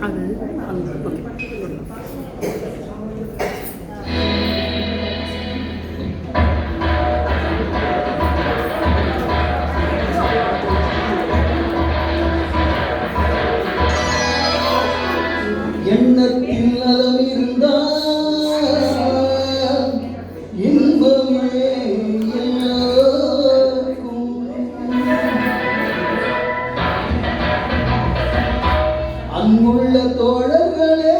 அது எண்ணத்தில் நலம் இருந்தால் இன்பமே எல்லாருக்கும். அன்புள்ள தோழர்களே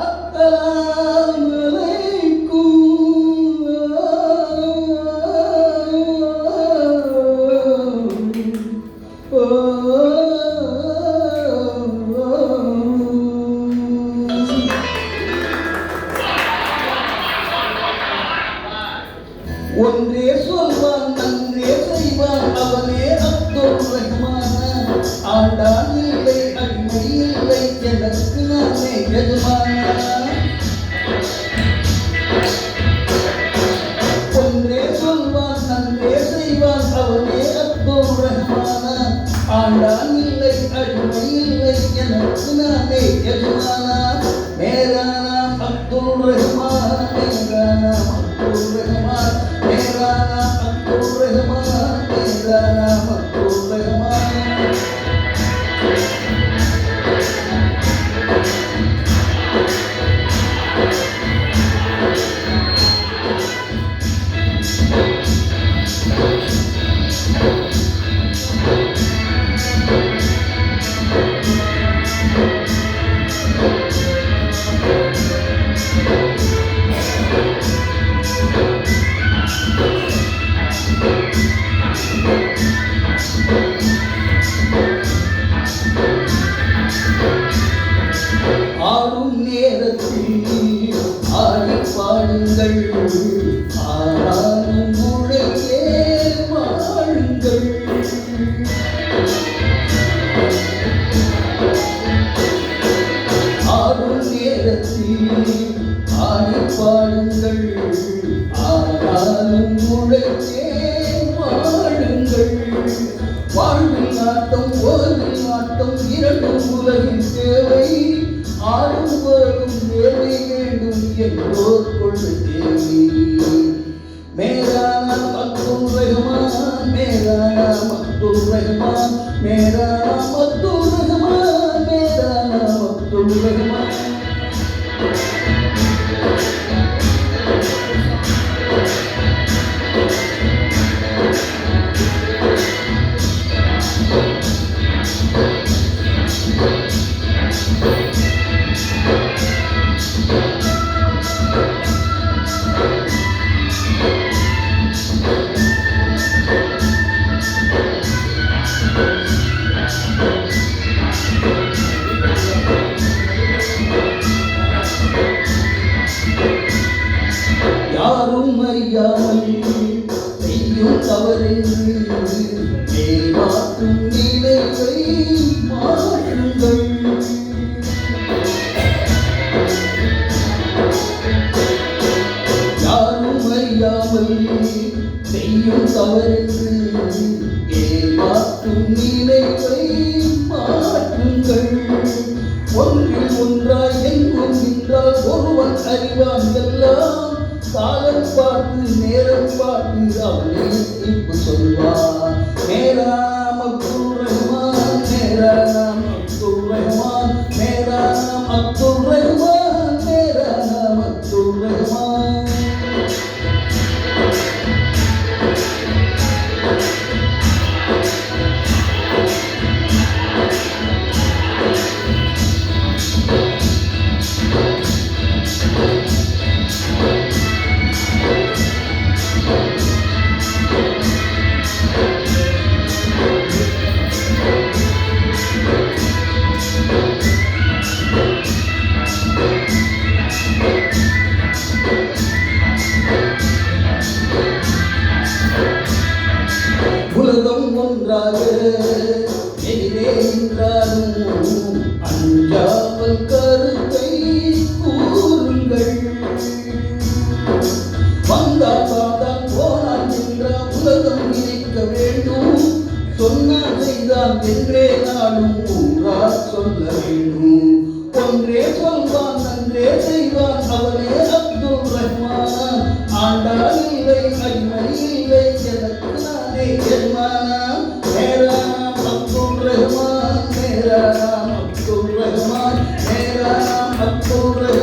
அஸ்ஸலாமு அலைக்கும். ஒன்றே சொல்வான் நன்றே செய்வான் அவனே அப்துல் ரஹ்மான். ஆண்டான் இல்லை அடிமை இல்லை எனக்கு நானே எஜமான. ஒன்றே சொல்வான் நன்றே செய்வான் அவனே அப்துல் ரஹ்மான். ஆண்டான் இல்லை அடிமை இல்லை எனக்கு நானே எஜமான. மேரா நாம் அப்துல் ரஹ்மான், மேரா நாம் அப்துல் ரஹ்மான், मेरा नाम अब्दुल रहमान, मेरा नाम अब्दुल रहमान. ஆடும் நேரத்தில் ஆடி பாடுங்கள், ஆனாலும் முழையே வாழுங்கள். ஆடும் நேரத்தில் ஆடி பாடுங்கள், ஆனாலும் முழையே வாழுங்கள். வாழ்வில் நாட்டம் ஓய்வில் நாட்டம் இரண்டும் உலகின் தேவை. ஆடும் வரும் வேலை வேண்டும் என்றோர் கொள்ளு தேவி. மேரா நாம் அப்துல் ரஹ்மான், மேரா நாம் அப்துல் ரஹ்மான், மேரா நாம் அப்துல் ரஹ்மான், மேரா நாம் அப்துல் ரஹ்மான். யாரும் அறியாமல் செய்யும் தவறென்று ஏமாற்றும் நிலையை மாற்றுங்கள். யாரும் அறியாமல் செய்யும் தவறென்று ஏமாற்றும் நிலையை மாற்றுங்கள். ஒன்றில் ஒன்றாய் எங்கும் நின்றால் ஒருவன் அறிவான் எல்லாம். காலம் பார்த்து நேரம் பார்த்து அவனே தீர்ப்பு சொல்வான். மேரா நாம் அப்துல் ரஹ்மான், மேரா நாம் அப்துல் ரஹ்மான், மேரா நாம் அப்துல் ரஹ்மான், மேரா நாம் அப்துல் ரஹ்மான். உலகம் ஒன்றாக எதிரே நின்றாலும் அஞ்சாமல் கருத்தை கூறுங்கள். வந்தால் போனால் என்ற உலகம் நினைக்க வேண்டும். சொன்னால் செய்த இதுதான் என்றே நானும் ஊரார் சொல்ல வேண்டும். ஒன்றே சொல்வான் நன்றே செய்வான் அவனே அப்துல் ரஹ்மான். ஆண்டாள் இல்லை அடிமை இல்லை எனக்கு நானே எஜமானா. மேரா நாம் அப்துல் ரஹ்மான், மேரா நாம் அப்துல் ரஹ்மான், மேரா நாம் அப்துல் ரஹ்மான்.